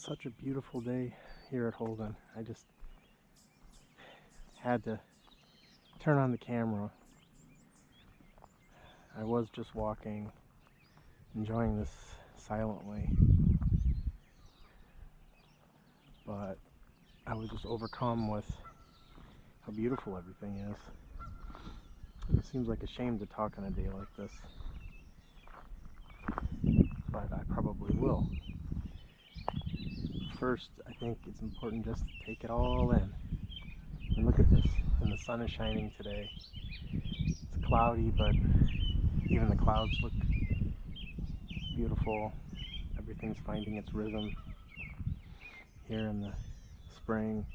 Such a beautiful day here at Holden. I just had to turn on the camera. I was just walking, enjoying this silently, but I was just overcome with how beautiful everything is. It seems like a shame to talk on a day like this, but I probably will. First, I think it's important just to take it all in. And look at this, and the sun is shining today. It's cloudy, but even the clouds look beautiful. Everything's finding its rhythm here in the spring.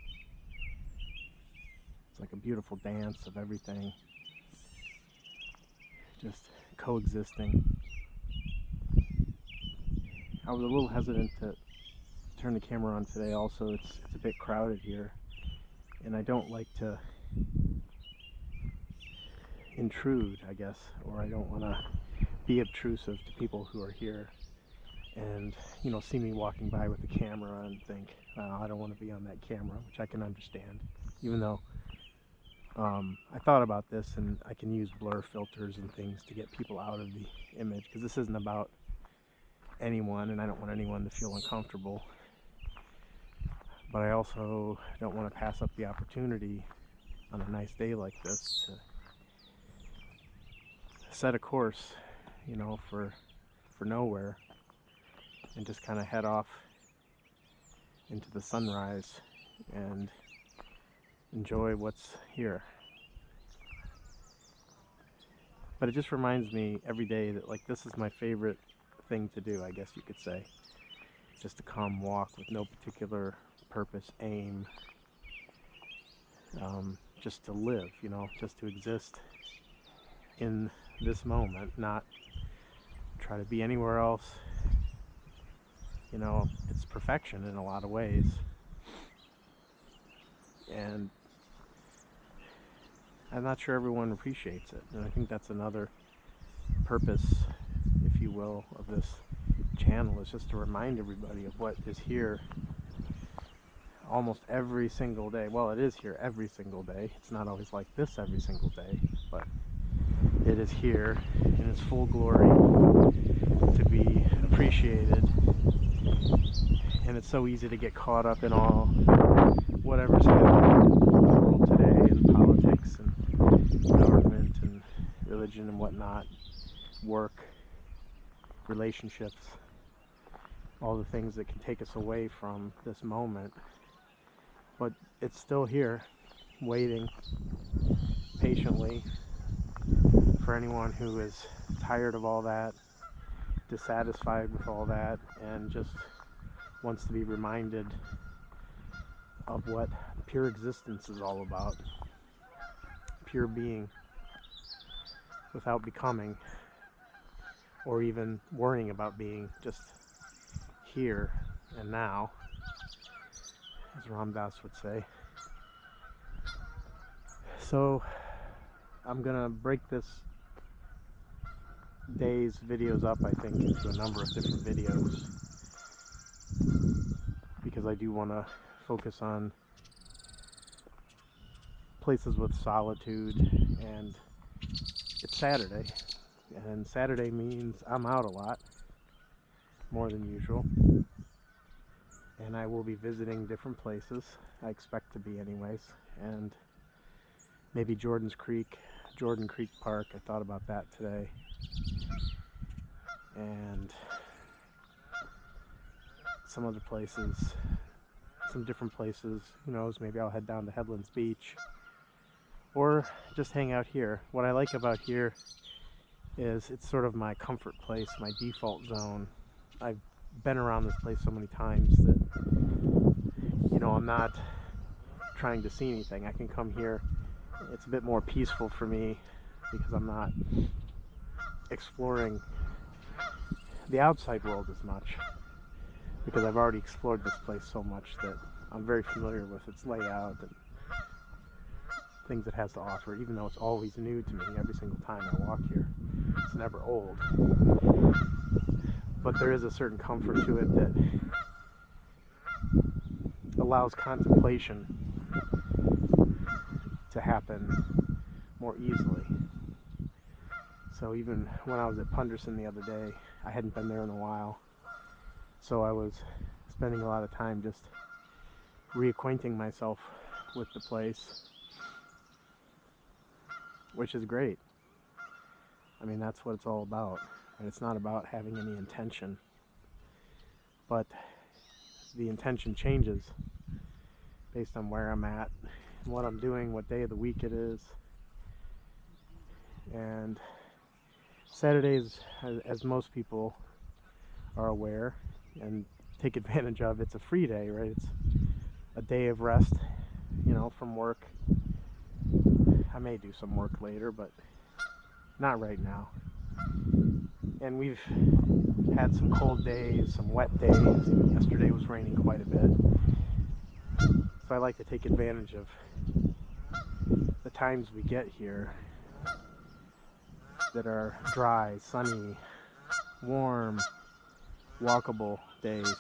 It's like a beautiful dance of everything just coexisting. I was a little hesitant to turn the camera on today. Also, it's a bit crowded here, and I don't like to intrude, I guess, or I don't want to be obtrusive to people who are here and, you know, see me walking by with the camera and think, I don't want to be on that camera, which I can understand, even though I thought about this, and I can use blur filters and things to get people out of the image, because this isn't about anyone, and I don't want anyone to feel uncomfortable. But I also don't want to pass up the opportunity on a nice day like this to set a course, you know, for nowhere, and just kind of head off into the sunrise and enjoy what's here. But it just reminds me every day that, like, this is my favorite thing to do, I guess you could say. Just a calm walk with no particular purpose, aim, just to live, you know, just to exist in this moment, not try to be anywhere else. You know, it's perfection in a lot of ways, and I'm not sure everyone appreciates it, and I think that's another purpose, if you will, of this channel, is just to remind everybody of what is here almost every single day. Well, it is here every single day. It's not always like this every single day, but it is here in its full glory to be appreciated. And it's so easy to get caught up in all whatever's happening in the world today, and politics and government and religion and whatnot, work, relationships, all the things that can take us away from this moment. But it's still here, waiting patiently for anyone who is tired of all that, dissatisfied with all that, and just wants to be reminded of what pure existence is all about. Pure being without becoming or even worrying about being, just here and now, as Ram Dass would say. So I'm gonna break this day's videos up, I think, into a number of different videos, because I do want to focus on places with solitude. And it's Saturday, and Saturday means I'm out a lot, more than usual, and I will be visiting different places. I expect to be anyways, and maybe Jordan Creek Park. I thought about that today, and some other places, some different places. Who knows, maybe I'll head down to Headlands Beach or just hang out here. What I like about here is it's sort of my comfort place, my default zone. I've been around this place so many times that, you know, I'm not trying to see anything. I can come here. It's a bit more peaceful for me because I'm not exploring the outside world as much, because I've already explored this place so much that I'm very familiar with its layout and things it has to offer, even though it's always new to me every single time I walk here. It's never old. But there is a certain comfort to it that allows contemplation to happen more easily. So even when I was at Punderson the other day, I hadn't been there in a while, so I was spending a lot of time just reacquainting myself with the place, which is great. I mean, that's what it's all about, and it's not about having any intention, but the intention changes based on where I'm at, and what I'm doing, what day of the week it is. And Saturdays, as most people are aware and take advantage of, it's a free day, right? It's a day of rest, you know, from work. I may do some work later, but not right now. And we've had some cold days, some wet days. Even yesterday was raining quite a bit. So I like to take advantage of the times we get here that are dry, sunny, warm, walkable days.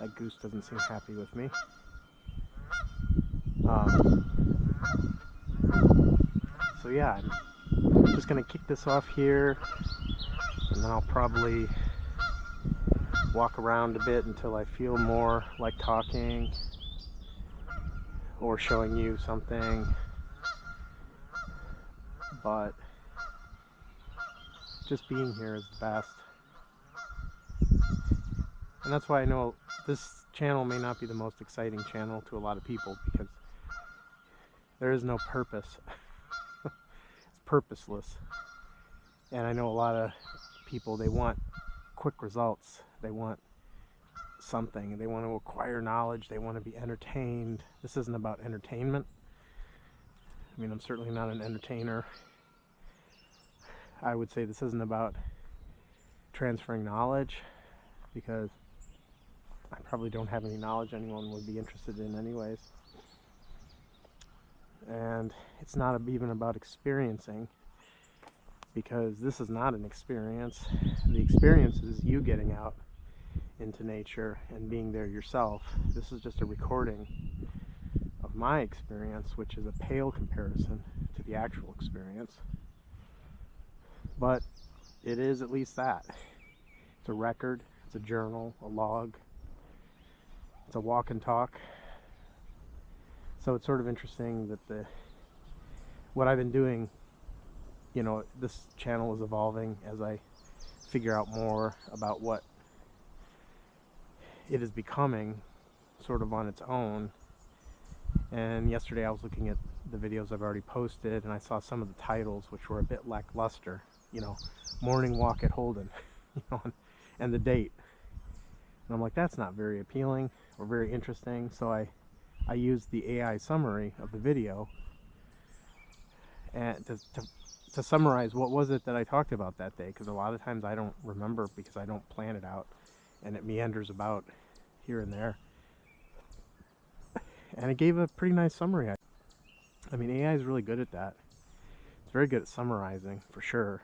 That goose doesn't seem happy with me. So yeah, I'm just going to kick this off here, and then I'll probably walk around a bit until I feel more like talking or showing you something. But just being here is the best. And that's why I know this channel may not be the most exciting channel to a lot of people, because there is no purpose. It's purposeless. And I know a lot of people, they want quick results. They want something. They want to acquire knowledge. They want to be entertained. This isn't about entertainment. I mean, I'm certainly not an entertainer. I would say this isn't about transferring knowledge, because I probably don't have any knowledge anyone would be interested in anyways. And it's not even about experiencing, because this is not an experience. The experience is you getting out into nature and being there yourself. This is just a recording of my experience, which is a pale comparison to the actual experience. But it is at least that. It's a record, it's a journal, a log, it's a walk and talk. So it's sort of interesting that what I've been doing, you know, this channel is evolving as I figure out more about what it is becoming sort of on its own. And yesterday I was looking at the videos I've already posted, and I saw some of the titles which were a bit lackluster, you know, morning walk at Holden, you know, and the date. And I'm like, that's not very appealing or very interesting. So I used the AI summary of the video and to summarize what was it that I talked about that day, because a lot of times I don't remember because I don't plan it out and it meanders about here and there. And it gave a pretty nice summary. I mean, AI is really good at that. It's very good at summarizing, for sure.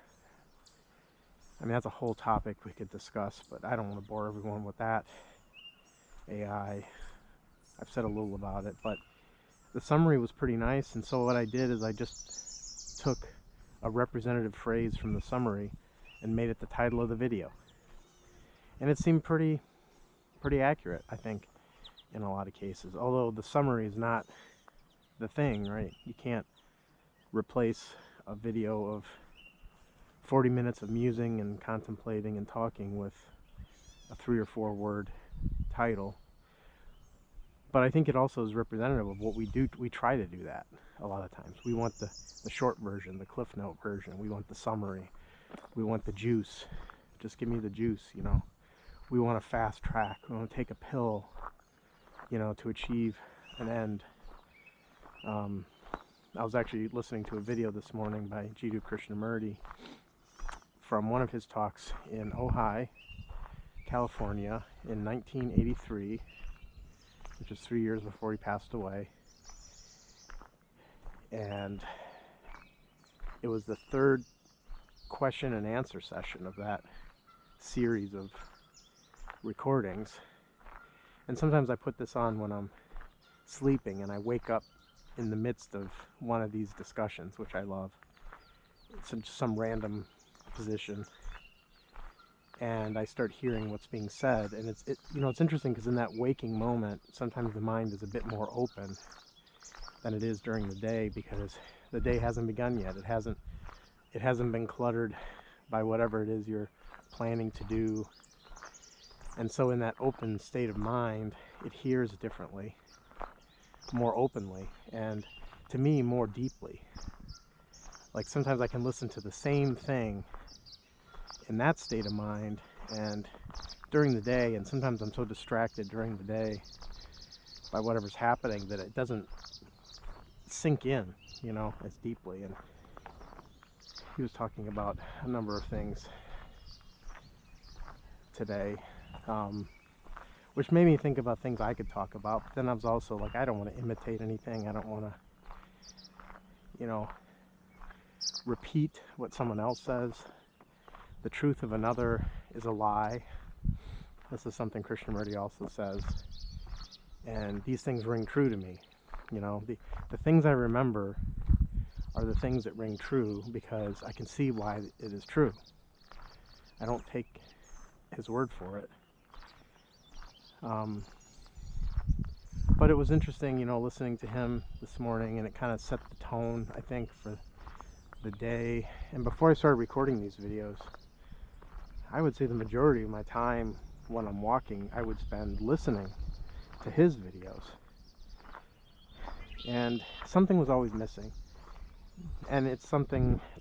I mean, that's a whole topic we could discuss, but I don't want to bore everyone with that. AI, I've said a little about it, but the summary was pretty nice. And so what I did is I just took a representative phrase from the summary and made it the title of the video. And it seemed pretty accurate, I think, in a lot of cases. Although the summary is not the thing, right? You can't replace a video of 40 minutes of musing and contemplating and talking with a 3 or 4 word title. But I think it also is representative of what we do. We try to do that a lot of times. We want the short version, the Cliff Note version. We want the summary. We want the juice. Just give me the juice, you know. We want a fast track. We want to take a pill, you know, to achieve an end. I was actually listening to a video this morning by Krishnamurti from one of his talks in Ojai, California in 1983, which is 3 years before he passed away. And it was the third question and answer session of that series of recordings. And sometimes I put this on when I'm sleeping and I wake up in the midst of one of these discussions, which I love. It's in some random position, and I start hearing what's being said. And it's interesting because in that waking moment, sometimes the mind is a bit more open than it is during the day, because the day hasn't begun yet. It hasn't been cluttered by whatever it is you're planning to do. And so in that open state of mind, it hears differently, more openly, and to me, more deeply. Like sometimes I can listen to the same thing in that state of mind and during the day, and sometimes I'm so distracted during the day by whatever's happening that it doesn't sink in, as deeply. And he was talking about a number of things today, which made me think about things I could talk about. But then I was also like, I don't want to imitate anything. I don't want to, repeat what someone else says. The truth of another is a lie. This is something Krishnamurti also says. And these things ring true to me. The things I remember are the things that ring true because I can see why it is true. I don't take his word for it. But it was interesting, listening to him this morning, and it kind of set the tone, I think, for the day. And before I started recording these videos, I would say the majority of my time when I'm walking, I would spend listening to his videos. And something was always missing. And it's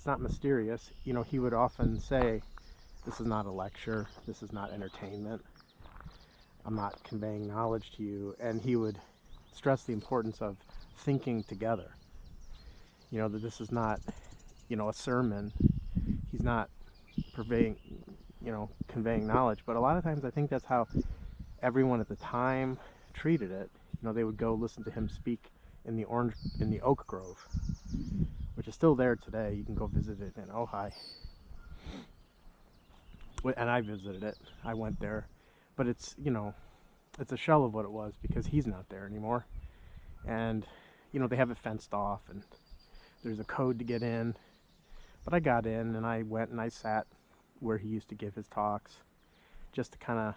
not mysterious. He would often say, this is not a lecture, this is not entertainment, I'm not conveying knowledge to you. And he would stress the importance of thinking together. That this is not, a sermon. He's not conveying knowledge. But a lot of times I think that's how everyone at the time treated it. They would go listen to him speak in the oak grove, which is still there today. You can go visit it in Ojai. And I visited it. I went there. But it's a shell of what it was because he's not there anymore. And, they have it fenced off and there's a code to get in. But I got in and I went and I sat where he used to give his talks just to kind of,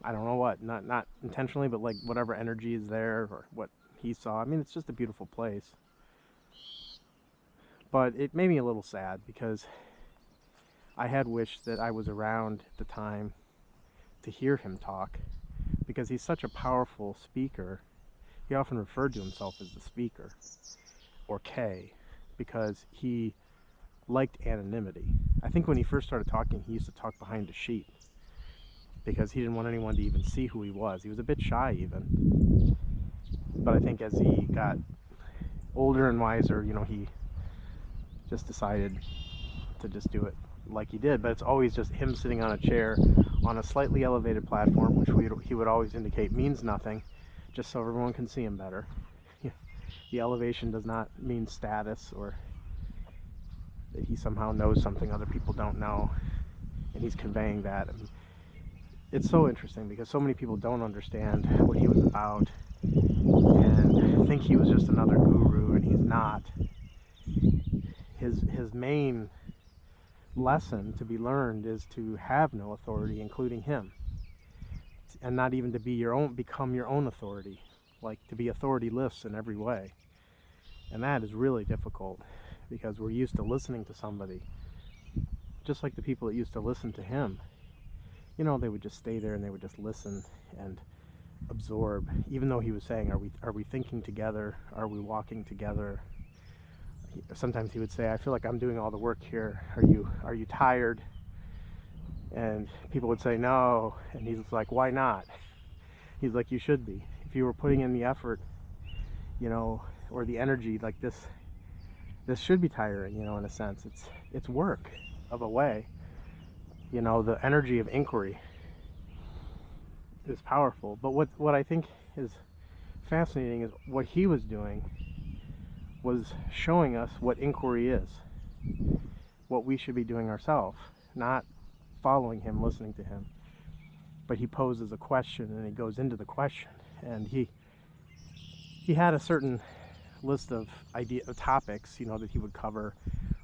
I don't know what, not intentionally, but like whatever energy is there or what he saw. I mean, it's just a beautiful place. But it made me a little sad because I had wished that I was around at the time to hear him talk, because he's such a powerful speaker. He often referred to himself as the speaker, or K, because he liked anonymity. I think when he first started talking, he used to talk behind a sheet because he didn't want anyone to even see who he was. He was a bit shy even. But I think as he got older and wiser, he just decided to just do it like he did. But it's always just him sitting on a chair on a slightly elevated platform, which he would always indicate means nothing, just so everyone can see him better. The elevation does not mean status or that he somehow knows something other people don't know, and he's conveying that. And it's so interesting because so many people don't understand what he was about and think he was just another guru, and he's not. His main lesson to be learned is to have no authority, including him, and not even to become your own authority, like to be authorityless in every way. And that is really difficult because we're used to listening to somebody, just like the people that used to listen to him. They would just stay there and they would just listen and absorb, even though he was saying, are we thinking together? Are we walking together? Sometimes he would say, I feel like I'm doing all the work here. Are you tired? And people would say no, and he's like, why not? He's like, you should be. If you were putting in the effort, or the energy, like this should be tiring, in a sense. It's work of a way. The energy of inquiry is powerful. But what I think is fascinating is what he was doing was showing us what inquiry is, what we should be doing ourselves, not following him, listening to him. But he poses a question, and he goes into the question, and he had a certain list of topics, that he would cover,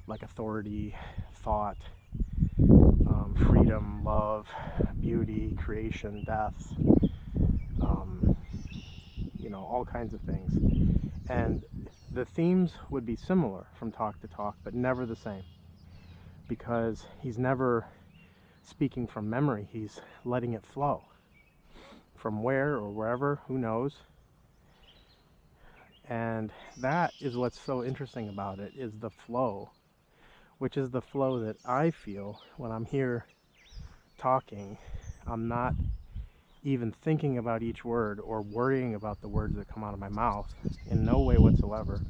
like authority, thought, freedom, love, beauty, creation, death, all kinds of things. And the themes would be similar from talk to talk, but never the same, because he's never speaking from memory. He's letting it flow from where or wherever, who knows. And that is what's so interesting about it, is the flow, which is the flow that I feel when I'm here talking. I'm not even thinking about each word or worrying about the words that come out of my mouth in no way whatsoever,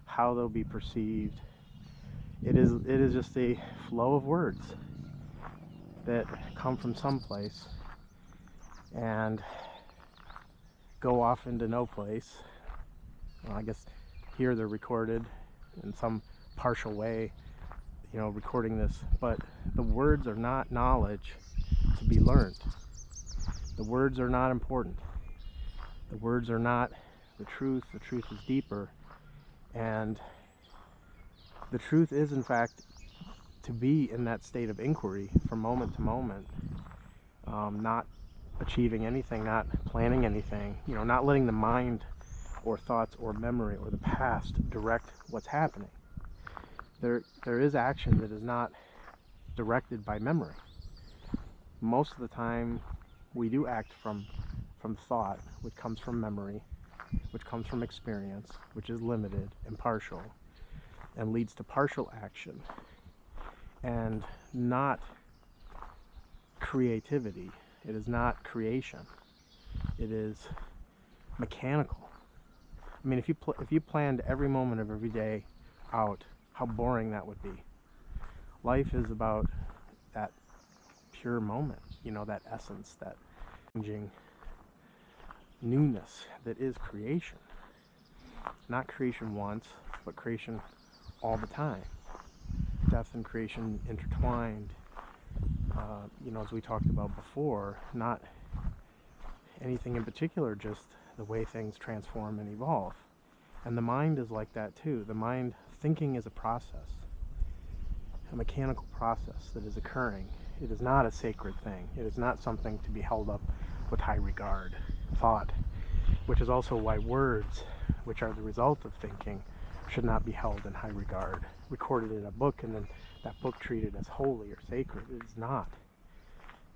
how they'll be perceived. It is just a flow of words that come from someplace and go off into no place. Well, I guess here they're recorded in some partial way, recording this, but the words are not knowledge to be learned. The words are not important. The words are not the truth. The truth is deeper. And the truth is, in fact, to be in that state of inquiry from moment to moment, not achieving anything, not planning anything, not letting the mind or thoughts or memory or the past direct what's happening. There is action that is not directed by memory. Most of the time we do act from thought, which comes from memory, which comes from experience, which is limited and partial, and leads to partial action, and not creativity. It is not creation. It is mechanical. I mean, if you planned every moment of every day out, how boring that would be. Life is about that pure moment, that essence, that changing newness that is creation. Not creation once, but creation all the time. Death and creation intertwined, as we talked about before, not anything in particular, just the way things transform and evolve. And the mind is like that too. The mind, thinking is a process, a mechanical process that is occurring. It is not a sacred thing. It is not something to be held up with high regard. Thought, which is also why words, which are the result of thinking, should not be held in high regard. Recorded in a book and then that book treated as holy or sacred. It is not.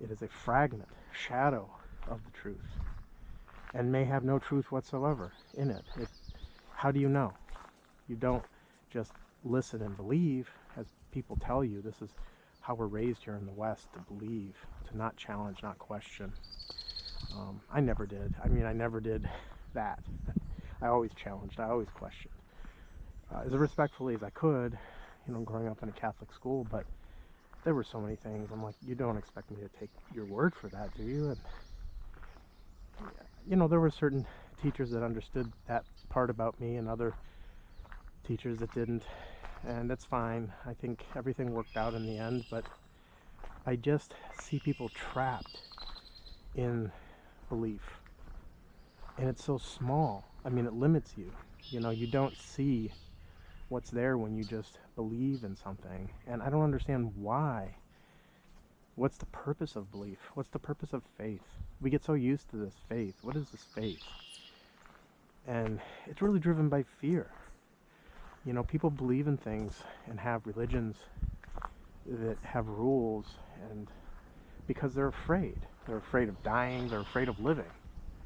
It is a fragment, shadow of the truth, and may have no truth whatsoever in it. How do you know? You don't just listen and believe, as people tell you. This is how we're raised here in the West, to believe, to not challenge, not question. I never did. I never did that. I always challenged. I always questioned. As respectfully as I could, growing up in a Catholic school, but there were so many things. I'm like, you don't expect me to take your word for that, do you? And, there were certain teachers that understood that part about me and other teachers that didn't, and that's fine. I think everything worked out in the end, but I just see people trapped in belief, and it's so small. It limits you. You don't see what's there when you just believe in something, and I don't understand why. What's the purpose of belief? What's the purpose of faith? We get so used to this faith. What is this faith? And it's really driven by fear. People believe in things and have religions that have rules, and because they're afraid. They're afraid of dying. They're afraid of living.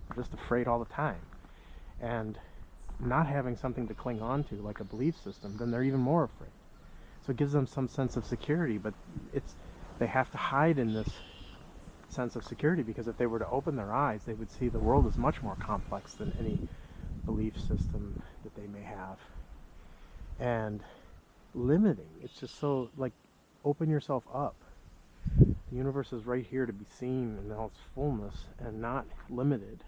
They're just afraid all the time. And not having something to cling on to, like a belief system, then they're even more afraid. So it gives them some sense of security, but they have to hide in this sense of security, because if they were to open their eyes, they would see the world is much more complex than any belief system that they may have. And limiting, it's just so, open yourself up. The universe is right here to be seen in all its fullness and not limited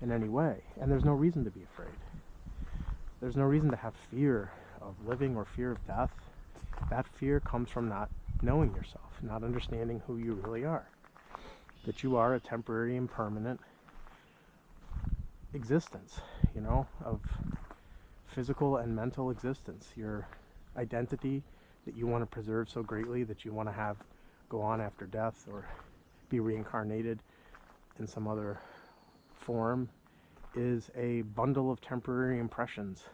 in any way. And there's no reason to be afraid. There's no reason to have fear of living or fear of death. That fear comes from not knowing yourself, not understanding who you really are. That you are a temporary, impermanent existence, of physical and mental existence. Your identity that you want to preserve so greatly, that you want to have go on after death or be reincarnated in some other form, is a bundle of temporary impressions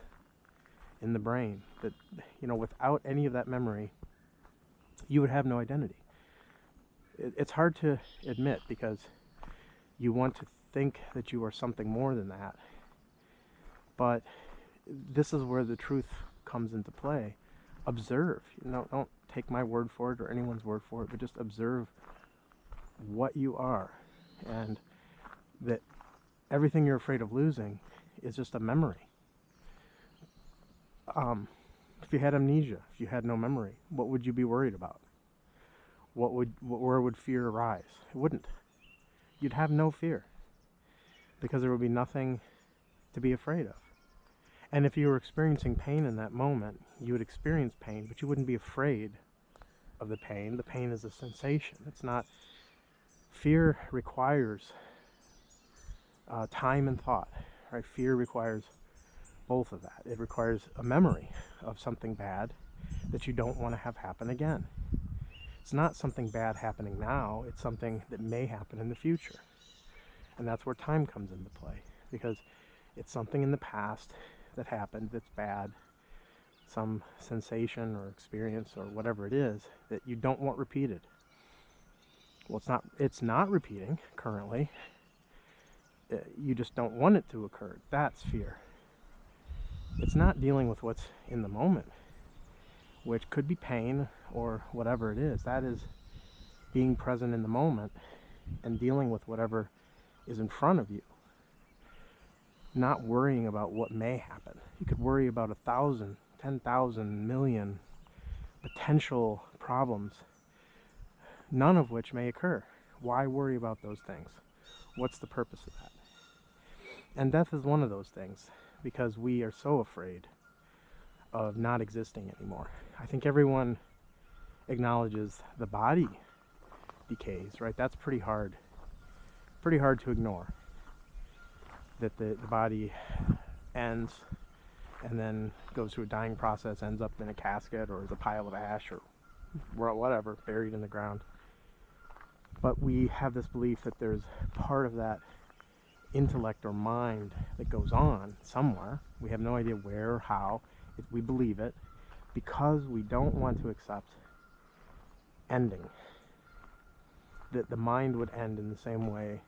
in the brain that, without any of that memory, you would have no identity. It's hard to admit because you want to think that you are something more than that. But this is where the truth comes into play. Observe. Don't take my word for it or anyone's word for it, but just observe what you are, and that everything you're afraid of losing is just a memory. If you had amnesia, if you had no memory, what would you be worried about? Where would fear arise? It wouldn't. You'd have no fear because there would be nothing to be afraid of. And if you were experiencing pain in that moment, you would experience pain, but you wouldn't be afraid of the pain. The pain is a sensation. It's not. Fear requires time and thought, right? Fear requires both of that. It requires a memory of something bad that you don't want to have happen again. It's not something bad happening now, it's something that may happen in the future. And that's where time comes into play, because it's something in the past that happened that's bad, some sensation or experience or whatever it is that you don't want repeated. Well, it's not repeating currently. You just don't want it to occur. That's fear. It's not dealing with what's in the moment, which could be pain or whatever it is. That is being present in the moment and dealing with whatever is in front of you. Not worrying about what may happen. You could worry about 1,000, 10,000, million potential problems, none of which may occur. Why worry about those things? What's the purpose of that? And death is one of those things, because we are so afraid of not existing anymore. I think everyone acknowledges the body decays, right? That's pretty hard to ignore. That the body ends and then goes through a dying process, ends up in a casket or as a pile of ash or whatever, buried in the ground. But we have this belief that there's part of that intellect or mind that goes on somewhere. We have no idea where or how. We believe it because we don't want to accept ending. That the mind would end in the same way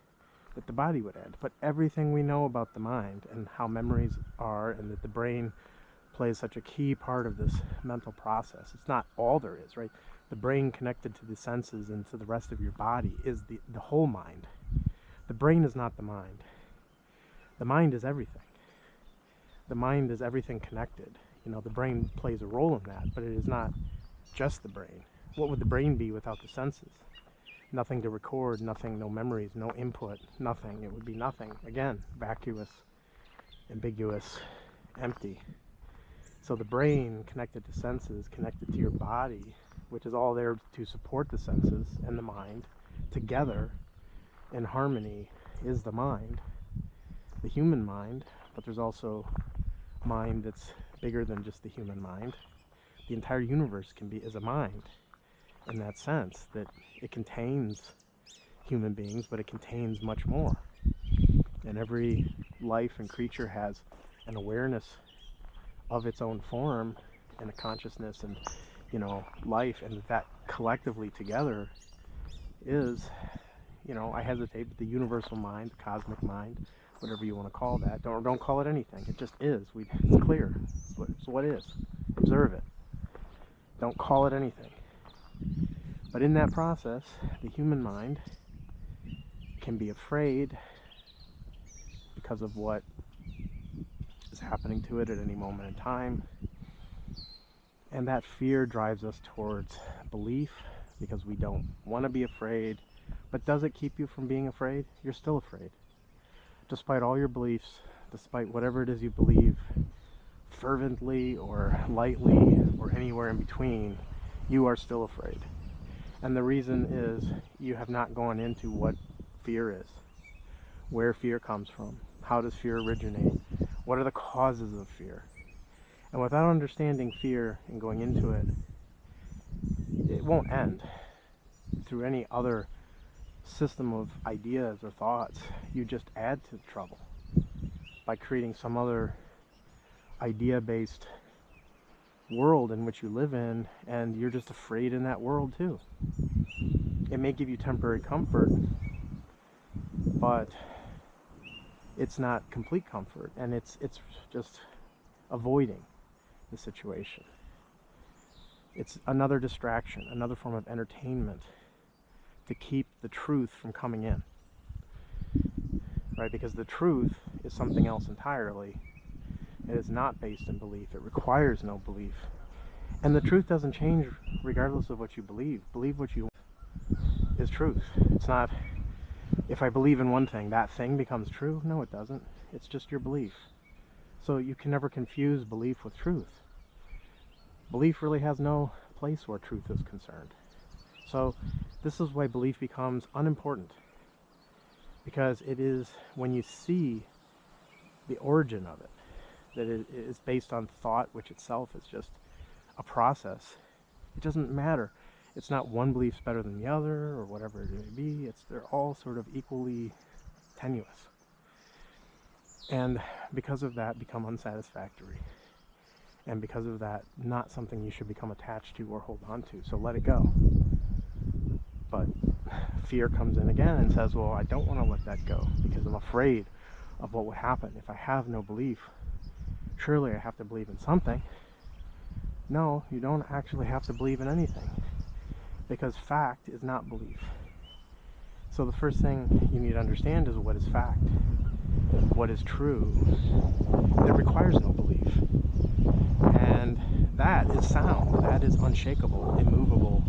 that the body would end. But everything we know about the mind and how memories are, and that the brain plays such a key part of this mental process. It's not all there is, right? The brain connected to the senses and to the rest of your body is the whole mind. The brain is not the mind. The mind is everything. The mind is everything connected. The brain plays a role in that, but it is not just the brain. What would the brain be without the senses? Nothing to record, nothing, no memories, no input, nothing. It would be nothing. Again, vacuous, ambiguous, empty. So the brain connected to senses, connected to your body, which is all there to support the senses and the mind, together in harmony is the mind, the human mind. But there's also mind that's bigger than just the human mind. The entire universe is a mind in that sense, that it contains human beings, but it contains much more. And every life and creature has an awareness of its own form and a consciousness and life, and that collectively together is, I hesitate, but the universal mind, the cosmic mind, whatever you want to call that. Don't call it anything. It just is. It's clear. It's what is. Observe it. Don't call it anything. But in that process, the human mind can be afraid because of what is happening to it at any moment in time. And that fear drives us towards belief because we don't want to be afraid. But does it keep you from being afraid? You're still afraid. Despite all your beliefs, despite whatever it is you believe, fervently or lightly or anywhere in between, you are still afraid. And the reason is you have not gone into what fear is, where fear comes from, how does fear originate, what are the causes of fear. And without understanding fear and going into it, it won't end through any other system of ideas or thoughts. You just add to the trouble by creating some other idea-based world in which you live in, and you're just afraid in that world too. It may give you temporary comfort, but it's not complete comfort, and it's just avoiding the situation. It's another distraction, another form of entertainment to keep the truth from coming in, right? Because the truth is something else entirely. It is not based in belief. It requires no belief. And the truth doesn't change regardless of what you believe. Believe what you want is truth. It's not, if I believe in one thing, that thing becomes true. No, it doesn't. It's just your belief. So you can never confuse belief with truth. Belief really has no place where truth is concerned. So this is why belief becomes unimportant. Because it is when you see the origin of it, that it is based on thought, which itself is just a process. It doesn't matter. It's not one belief's better than the other or whatever it may be. They're all sort of equally tenuous. And because of that, become unsatisfactory. And because of that, not something you should become attached to or hold on to. So let it go. But fear comes in again and says, well, I don't want to let that go because I'm afraid of what would happen if I have no belief. Surely I have to believe in something. No, you don't actually have to believe in anything, because fact is not belief. So the first thing you need to understand is what is fact, what is true. It requires no belief. And that is sound, that is unshakable, immovable,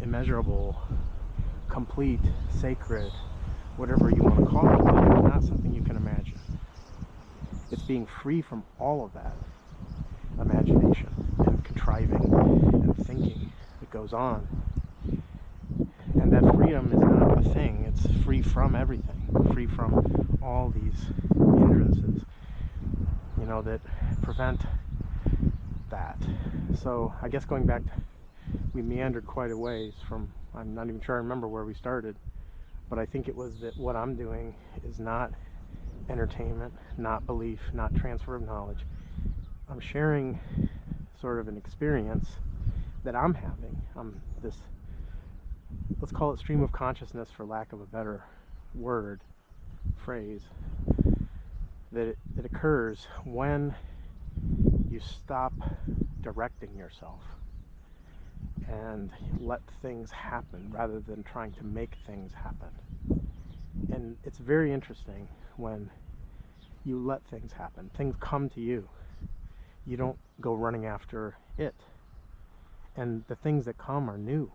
immeasurable, complete, sacred, whatever you want to call it, but it's not something you can imagine. It's being free from all of that imagination and contriving and thinking that goes on. And that freedom is not a thing. It's free from everything, free from all these hindrances, that prevent that. So I guess going back, we meandered quite a ways from, I'm not even sure I remember where we started, but I think it was that what I'm doing is not entertainment, not belief, not transfer of knowledge. I'm sharing sort of an experience that I'm having. This, let's call it stream of consciousness for lack of a better word, phrase, that occurs when you stop directing yourself and let things happen rather than trying to make things happen. And it's very interesting when you let things happen. Things come to you. You don't go running after it. And the things that come are new.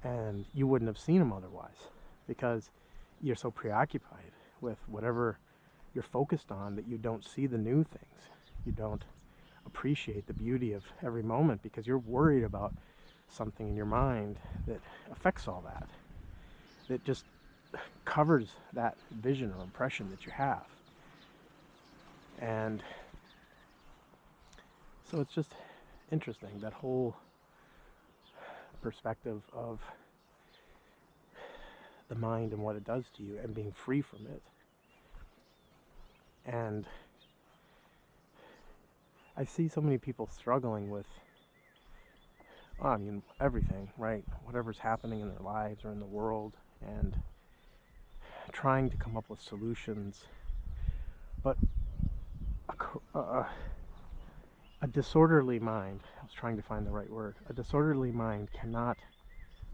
And you wouldn't have seen them otherwise, because you're so preoccupied with whatever you're focused on that you don't see the new things. You don't appreciate the beauty of every moment because you're worried about something in your mind that affects all that. That just covers that vision or impression that you have. And so it's just interesting, that whole perspective of the mind and what it does to you and being free from it. And I see so many people struggling with, everything, right? Whatever's happening in their lives or in the world, and trying to come up with solutions. But a disorderly mind, I was trying to find the right word, a disorderly mind cannot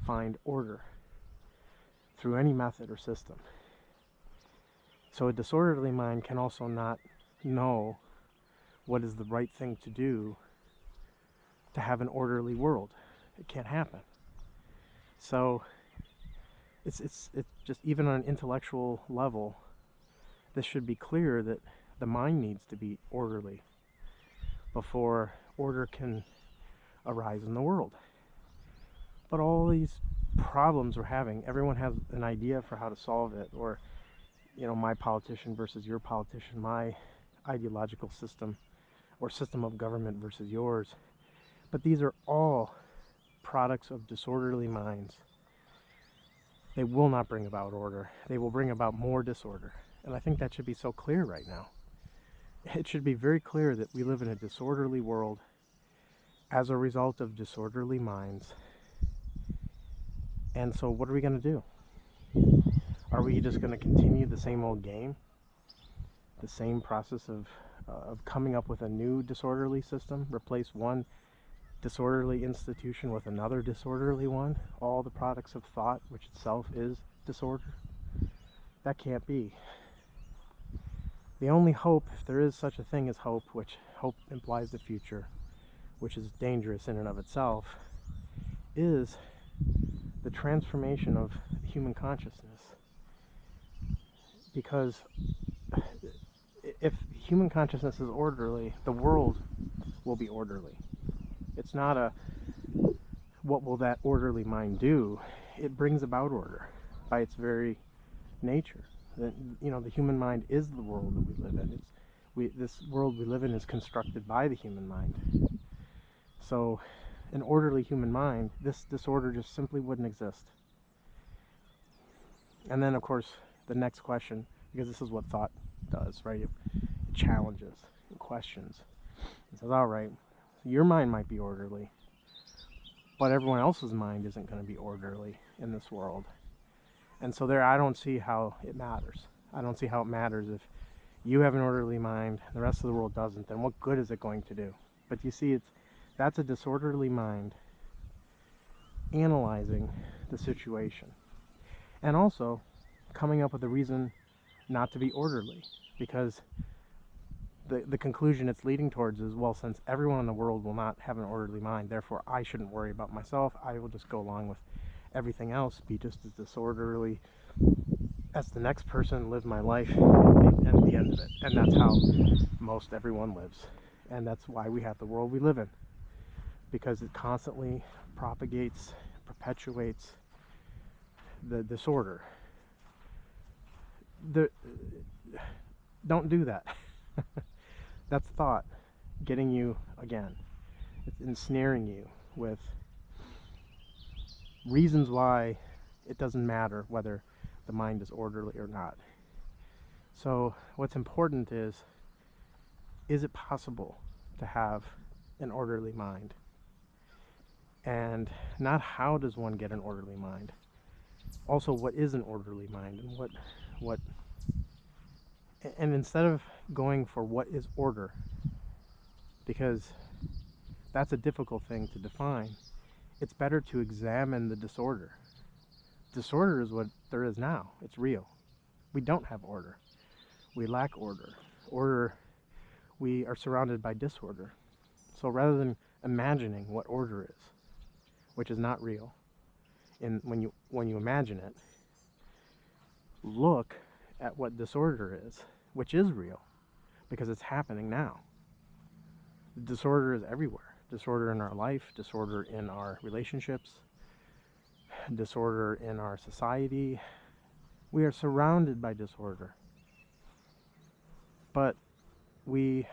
find order through any method or system. So a disorderly mind can also not know what is the right thing to do to have an orderly world. It can't happen. So it's just, even on an intellectual level, this should be clear that the mind needs to be orderly before order can arise in the world. But all these problems we're having, everyone has an idea for how to solve it, or, my politician versus your politician, my ideological system or system of government versus yours. But these are all products of disorderly minds. They will not bring about order. They will bring about more disorder. And I think that should be so clear right now. It should be very clear that we live in a disorderly world as a result of disorderly minds. And so what are we going to do? Are we just going to continue the same old game? The same process of coming up with a new disorderly system? Replace one disorderly institution with another disorderly one? All the products of thought, which itself is disorder? That can't be. The only hope, if there is such a thing as hope, which hope implies the future, which is dangerous in and of itself, is the transformation of human consciousness. Because if human consciousness is orderly, the world will be orderly. It's not a, what will that orderly mind do? It brings about order by its very nature. The human mind is the world that we live in. This world we live in is constructed by the human mind. So an orderly human mind, this disorder just simply wouldn't exist. And then, of course, the next question, because this is what thought does, right? It challenges, it questions. It says, all right, your mind might be orderly, but everyone else's mind isn't going to be orderly in this world. And so I don't see how it matters. I don't see how it matters if you have an orderly mind, the rest of the world doesn't. Then what good is it going to do? But you see, that's a disorderly mind analyzing the situation. And also coming up with a reason not to be orderly. Because the conclusion it's leading towards is, well, since everyone in the world will not have an orderly mind, therefore I shouldn't worry about myself. I will just go along with everything else, be just as disorderly as the next person, live my life, and the end of it. And that's how most everyone lives. And that's why we have the world we live in. Because it constantly propagates, perpetuates the disorder. Don't do that. That's thought getting you, again, it's ensnaring you with reasons why it doesn't matter whether the mind is orderly or not. So what's important is it possible to have an orderly mind? And not how does one get an orderly mind? Also, what is an orderly mind, and what and instead of going for what is order, because that's a difficult thing to define, it's better to examine the disorder. Disorder is what there is now. It's real. We don't have order. We lack order. We are surrounded by disorder. So rather than imagining what order is, which is not real, and when you imagine it, look at what disorder is, which is real, because it's happening now. Disorder is everywhere. Disorder in our life, disorder in our relationships, disorder in our society. We are surrounded by disorder. But we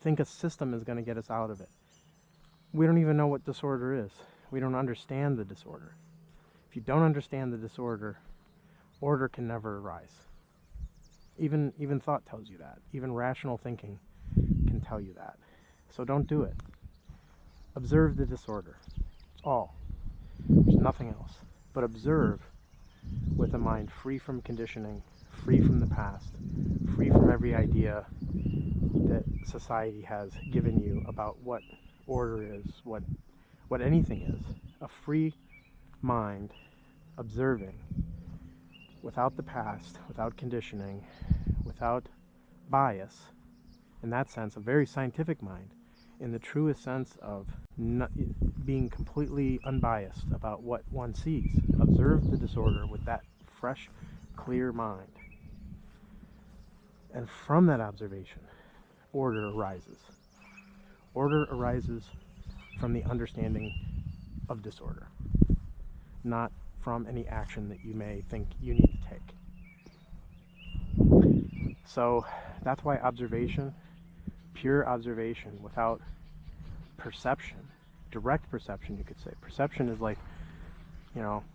think a system is going to get us out of it. We don't even know what disorder is. We don't understand the disorder. If you don't understand the disorder, order can never arise. Even thought tells you that. Even rational thinking can tell you that. So don't do it. Observe the disorder. It's all. There's nothing else. But observe with a mind free from conditioning, free from the past, free from every idea that society has given you about what order is, what anything is. A free mind observing without the past, without conditioning, without bias. In that sense, a very scientific mind, in the truest sense of being completely unbiased about what one sees. Observe the disorder with that fresh, clear mind. And from that observation, order arises. Order arises from the understanding of disorder. not from any action that you may think you need to take. So that's why observation, pure observation without perception, direct perception, you could say. Perception is like,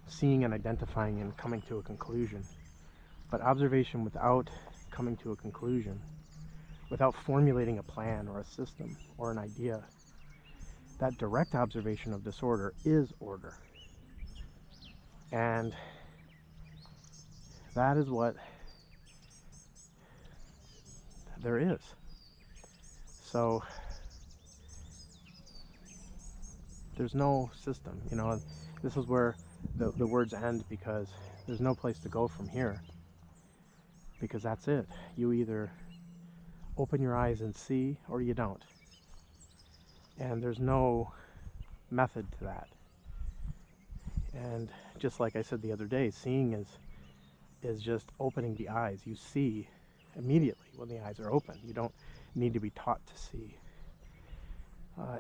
seeing and identifying and coming to a conclusion. But observation without coming to a conclusion, without formulating a plan or a system or an idea, that direct observation of disorder is order. And that is what there is. So there's no system, this is where the words end, because there's no place to go from here, because that's it. You either open your eyes and see, or you don't. And there's no method to that. And just like I said the other day, seeing is just opening the eyes. You see immediately when the eyes are open. You don't need to be taught to see.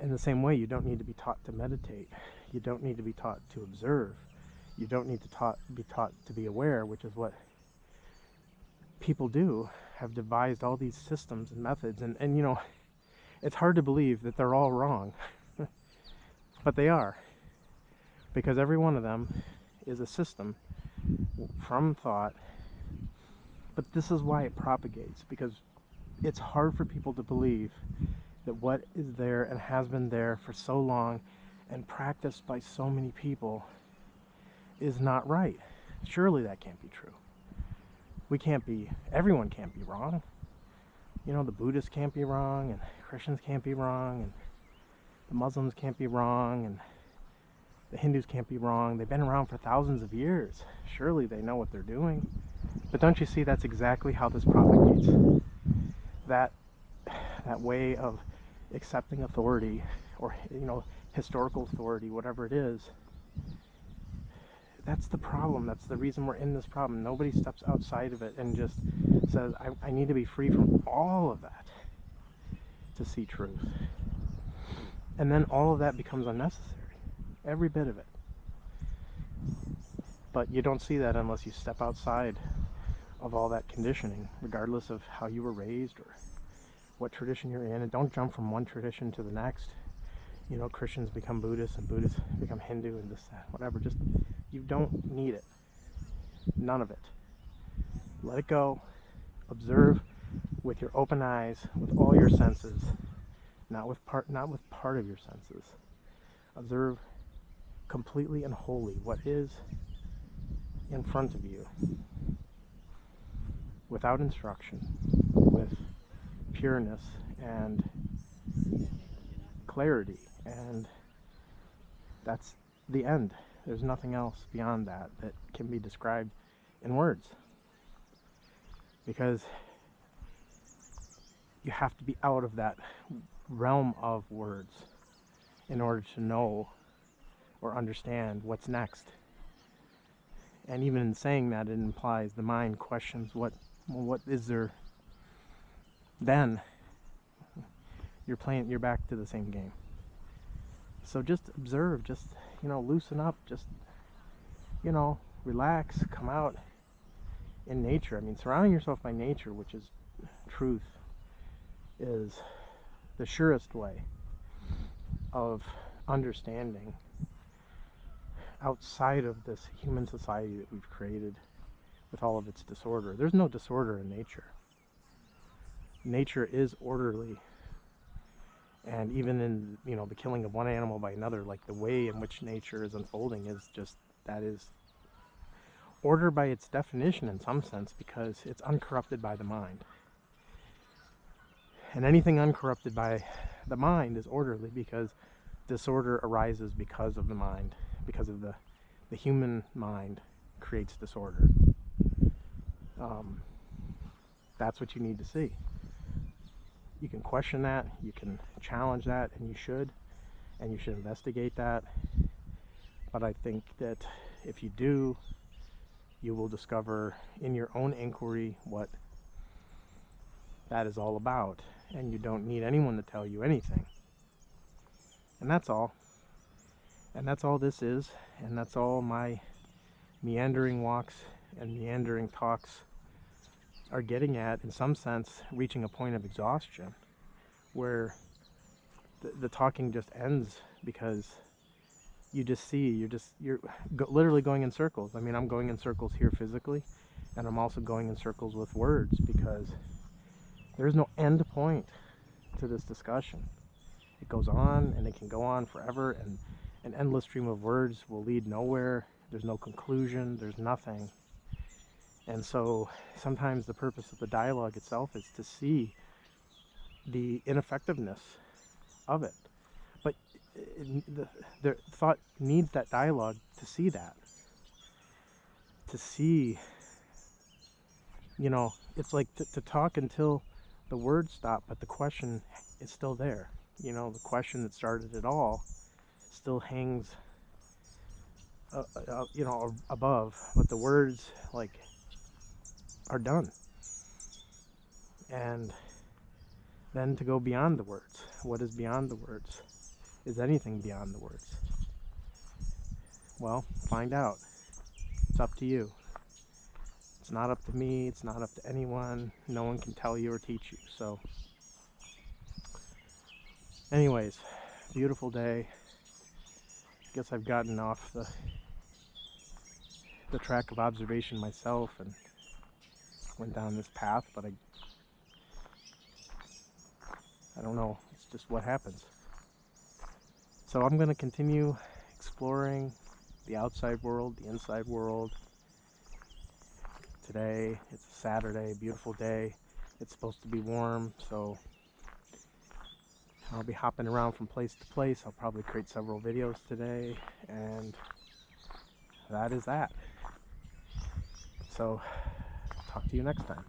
In the same way, you don't need to be taught to meditate. You don't need to be taught to observe. You don't need to be taught to be aware, which is what people do, have devised all these systems and methods. And it's hard to believe that they're all wrong. But they are. Because every one of them is a system from thought. But this is why it propagates, because it's hard for people to believe that what is there and has been there for so long and practiced by so many people is not right. Surely that can't be true. Everyone can't be wrong. The Buddhists can't be wrong, and Christians can't be wrong, and the Muslims can't be wrong, and the Hindus can't be wrong. They've been around for thousands of years. Surely they know what they're doing. But don't you see, that's exactly how this propagates. That way of accepting authority, or historical authority, whatever it is, that's the problem. That's the reason we're in this problem. Nobody steps outside of it and just says, I need to be free from all of that to see truth. And then all of that becomes unnecessary. Every bit of it. But you don't see that unless you step outside of all that conditioning, regardless of how you were raised or what tradition you're in. And don't jump from one tradition to the next. Christians become Buddhists, and Buddhists become Hindu, and this, that, whatever. Just, you don't need it. None of it. Let it go. Observe with your open eyes, with all your senses, not with part of your senses. Observe completely and wholly what is in front of you, without instruction, with pureness and clarity, and that's the end. There's nothing else beyond that can be described in words, because you have to be out of that realm of words in order to know or understand what's next. And even in saying that, it implies the mind questions what is there then. You're back to the same game. So just observe, just loosen up, just relax, come out in nature. I mean, surrounding yourself by nature, which is truth, is the surest way of understanding outside of this human society that we've created with all of its disorder. There's no disorder in nature. Nature is orderly. And even in, the killing of one animal by another, like the way in which nature is unfolding that is order by its definition in some sense, because it's uncorrupted by the mind. And anything uncorrupted by the mind is orderly, because disorder arises because of the mind, because of the human mind creates disorder. That's what you need to see. You can question that, you can challenge that, and you should investigate that. But I think that if you do, you will discover in your own inquiry what that is all about, and you don't need anyone to tell you anything. And that's all. And that's all this is, and that's all my meandering walks and meandering talks are getting at, in some sense, reaching a point of exhaustion where the talking just ends because you just see, you're literally going in circles. I mean, I'm going in circles here physically, and I'm also going in circles with words because there's no end point to this discussion. It goes on, and it can go on forever, and an endless stream of words will lead nowhere. There's no conclusion, there's nothing. And so sometimes the purpose of the dialogue itself is to see the ineffectiveness of it. But the thought needs that dialogue to see that. To see, you know, it's like to talk until the words stop, but the question is still there. You know, the question that started it all still hangs, you know, above, but the words, like, are done. And then to go beyond the words. What is beyond the words? Is anything beyond the words? Well, find out. It's up to you. It's not up to me. It's not up to anyone. No one can tell you or teach you. So, anyways, beautiful day. I guess I've gotten off the track of observation myself and went down this path, but I don't know. It's just what happens. So I'm going to continue exploring the outside world, the inside world. Today, it's a Saturday, beautiful day. It's supposed to be warm, so I'll be hopping around from place to place. I'll probably create several videos today, and that is that. So, talk to you next time.